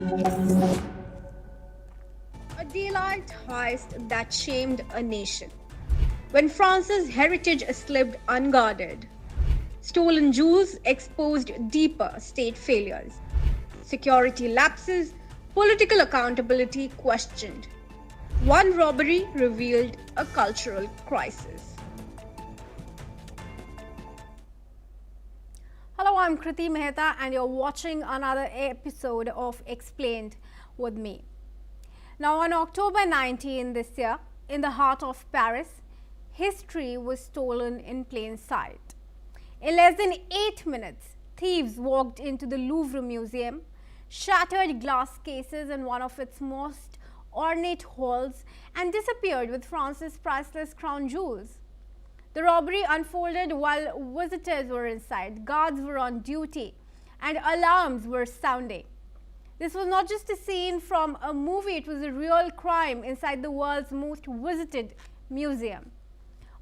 A daylight heist that shamed a nation. When France's heritage slipped unguarded, stolen jewels exposed deeper state failures, security lapses, political accountability questioned. One robbery revealed a cultural crisis. Hello, I'm Kriti Mehta and you're watching another episode of Explained with me. Now on October 19 this year, in the heart of Paris, history was stolen in plain sight. In less than 8 minutes, thieves walked into the Louvre Museum, shattered glass cases in one of its most ornate halls and disappeared with France's priceless crown jewels. The robbery unfolded while visitors were inside, guards were on duty, and alarms were sounding. This was not just a scene from a movie, it was a real crime inside the world's most visited museum.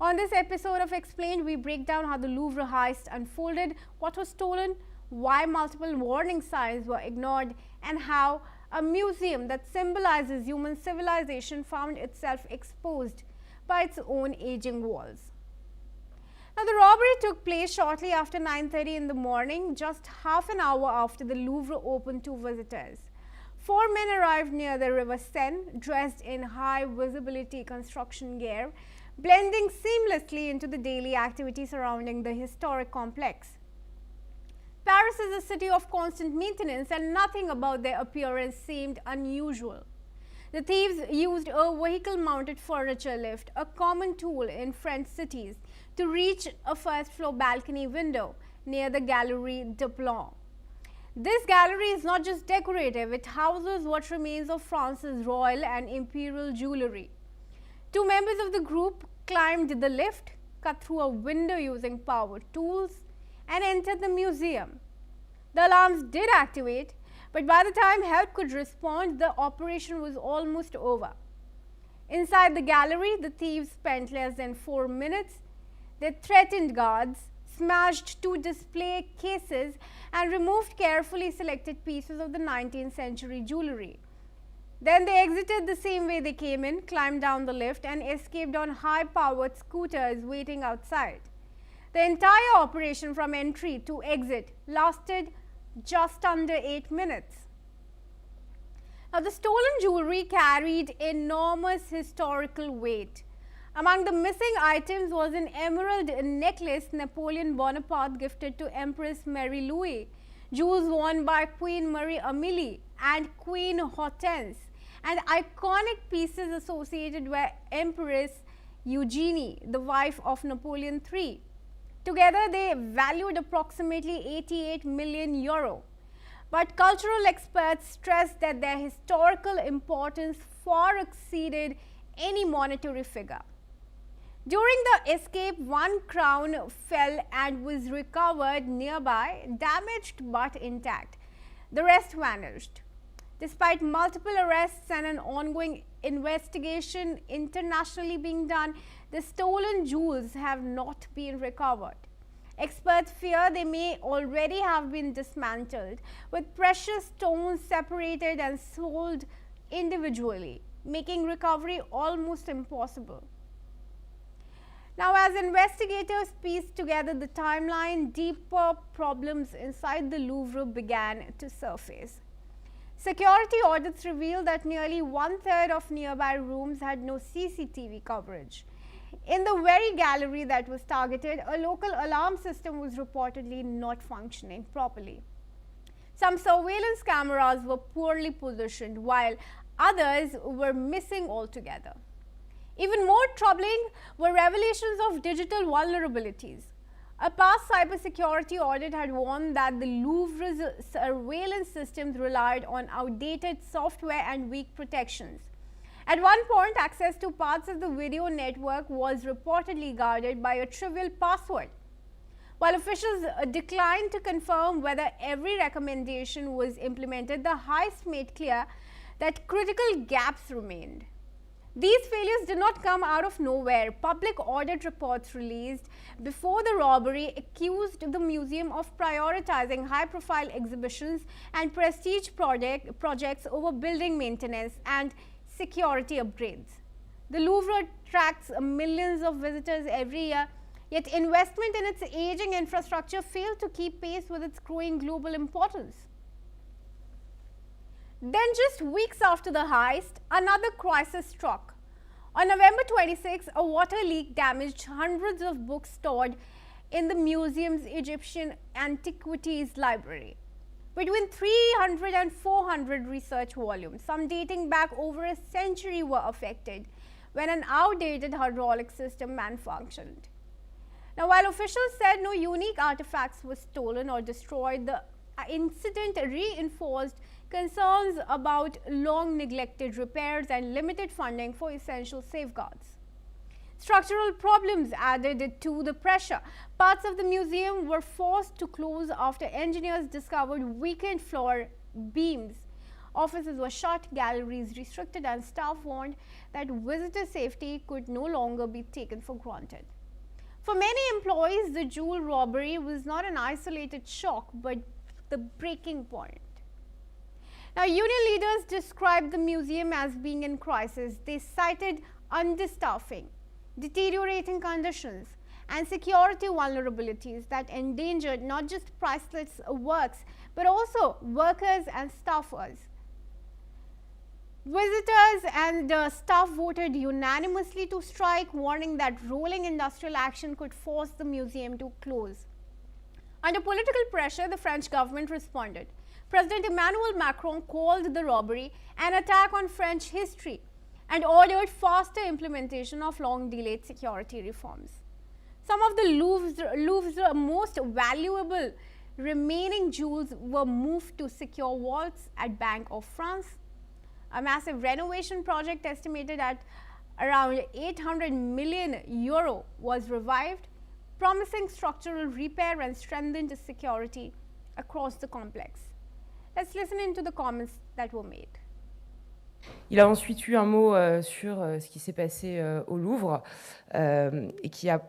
On this episode of Explained, we break down how the Louvre heist unfolded, what was stolen, why multiple warning signs were ignored, and how a museum that symbolizes human civilization found itself exposed by its own aging walls. Now, the robbery took place shortly after 9:30 in the morning, just half an hour after the Louvre opened to visitors. 4 men arrived near the River Seine, dressed in high-visibility construction gear, blending seamlessly into the daily activity surrounding the historic complex. Paris is a city of constant maintenance, and nothing about their appearance seemed unusual. The thieves used a vehicle-mounted furniture lift, a common tool in French cities, to reach a first-floor balcony window near the Galerie de Plomb. This gallery is not just decorative, it houses what remains of France's royal and imperial jewellery. 2 members of the group climbed the lift, cut through a window using power tools, and entered the museum. The alarms did activate, but by the time help could respond, the operation was almost over. Inside the gallery, the thieves spent less than 4 minutes. They threatened guards, smashed 2 display cases, and removed carefully selected pieces of the 19th century jewellery. Then they exited the same way they came in, climbed down the lift, and escaped on high-powered scooters waiting outside. The entire operation from entry to exit lasted just under 8 minutes. Now, the stolen jewellery carried enormous historical weight. Among the missing items was an emerald necklace Napoleon Bonaparte gifted to Empress Marie Louise, jewels worn by Queen Marie Amélie and Queen Hortense, and iconic pieces associated with Empress Eugenie, the wife of Napoleon III. Together, they valued approximately 88 million euro. But cultural experts stressed that their historical importance far exceeded any monetary figure. During the escape, 1 crown fell and was recovered nearby, damaged but intact. The rest vanished. Despite multiple arrests and an ongoing investigation internationally being done, the stolen jewels have not been recovered. Experts fear they may already have been dismantled, with precious stones separated and sold individually, making recovery almost impossible. Now, as investigators pieced together the timeline, deeper problems inside the Louvre began to surface. Security audits revealed that nearly 1/3 of nearby rooms had no CCTV coverage. In the very gallery that was targeted, a local alarm system was reportedly not functioning properly. Some surveillance cameras were poorly positioned, while others were missing altogether. Even more troubling were revelations of digital vulnerabilities. A past cybersecurity audit had warned that the Louvre's surveillance systems relied on outdated software and weak protections. At one point, access to parts of the video network was reportedly guarded by a trivial password. While officials declined to confirm whether every recommendation was implemented, the heist made clear that critical gaps remained. These failures did not come out of nowhere. Public audit reports released before the robbery accused the museum of prioritizing high-profile exhibitions and prestige projects over building maintenance and security upgrades. The Louvre attracts millions of visitors every year, yet investment in its aging infrastructure failed to keep pace with its growing global importance. Then just weeks after the heist, another crisis struck. On November 26, a water leak damaged hundreds of books stored in the museum's Egyptian antiquities library. Between 300 and 400 research volumes, some dating back over a century, were affected when an outdated hydraulic system malfunctioned. Now, while officials said no unique artifacts were stolen or destroyed, the incident reinforced concerns about long neglected repairs and limited funding for essential safeguards. Structural problems added to the pressure. Parts of the museum were forced to close after engineers discovered weakened floor beams. Offices were shut, galleries restricted, and staff warned that visitor safety could no longer be taken for granted. For many employees, the jewel robbery was not an isolated shock, but the breaking point. Now, union leaders described the museum as being in crisis. They cited understaffing, deteriorating conditions, and security vulnerabilities that endangered not just priceless works, but also workers and staffers. Visitors and staff voted unanimously to strike, warning that rolling industrial action could force the museum to close. Under political pressure, the French government responded. President Emmanuel Macron called the robbery an attack on French history and ordered faster implementation of long-delayed security reforms. Some of the Louvre's most valuable remaining jewels were moved to secure vaults at Bank of France. A massive renovation project estimated at around 800 million euro was revived, promising structural repair and strengthened security across the complex. Let's listen into the comments that were made. Il a ensuite eu un mot sur ce qui s'est passé au Louvre et qui a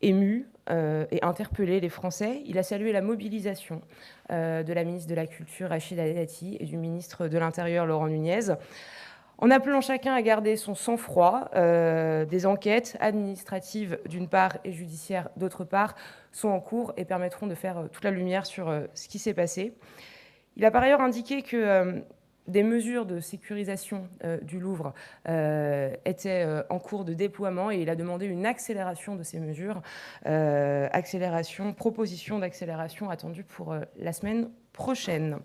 ému et interpellé les Français. Il a salué la mobilisation de la ministre de la Culture, Rachida Dati, et du ministre de l'Intérieur, Laurent Nunez, en appelant chacun à garder son sang-froid. Des enquêtes administratives d'une part et judiciaires d'autre part sont en cours et permettront de faire toute la lumière sur ce qui s'est passé. Il a par ailleurs indiqué que des mesures de sécurisation du Louvre étaient en cours de déploiement et il a demandé une accélération de ces mesures, proposition d'accélération attendue pour la semaine prochaine.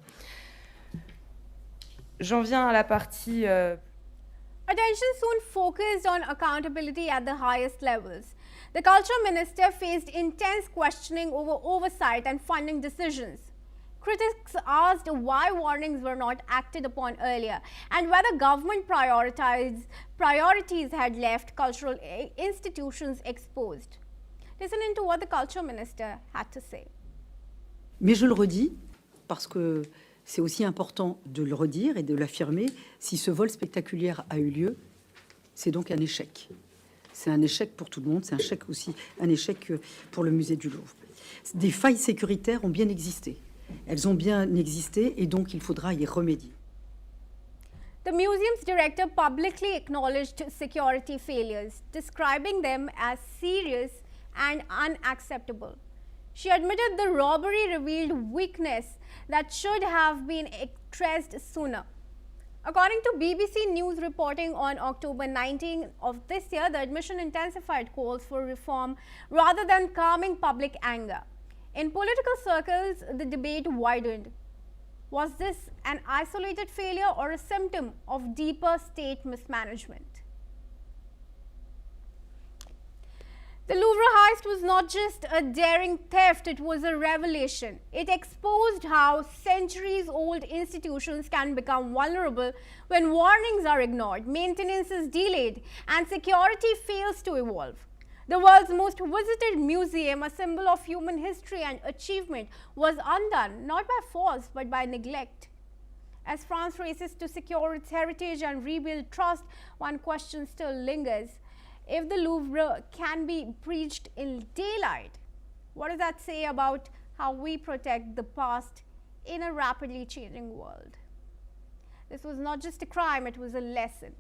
J'en viens à la partie... Attention soon focused on accountability at the highest levels. The culture minister faced intense questioning over oversight and funding decisions. Critics asked why warnings were not acted upon earlier and whether government priorities had left cultural institutions exposed. Listen into what the culture minister had to say. Mais je le redis, parce que c'est aussi important de le redire et de l'affirmer, si ce vol spectaculaire a eu lieu, c'est donc un échec. C'est un échec pour tout le monde, c'est un échec pour le musée du Louvre. Des failles sécuritaires ont bien existé. Elles ont bien existé et donc il faudra y remédier. The museum's director publicly acknowledged security failures, describing them as serious and unacceptable. She admitted the robbery revealed weakness that should have been addressed sooner. According to BBC News reporting on October 19 of this year, the admission intensified calls for reform rather than calming public anger. In political circles, the debate widened. Was this an isolated failure or a symptom of deeper state mismanagement? The Louvre heist was not just a daring theft, it was a revelation. It exposed how centuries-old institutions can become vulnerable when warnings are ignored, maintenance is delayed, and security fails to evolve. The world's most visited museum, a symbol of human history and achievement, was undone not by force but by neglect. As France races to secure its heritage and rebuild trust, one question still lingers. If the Louvre can be breached in daylight, what does that say about how we protect the past in a rapidly changing world? This was not just a crime, it was a lesson.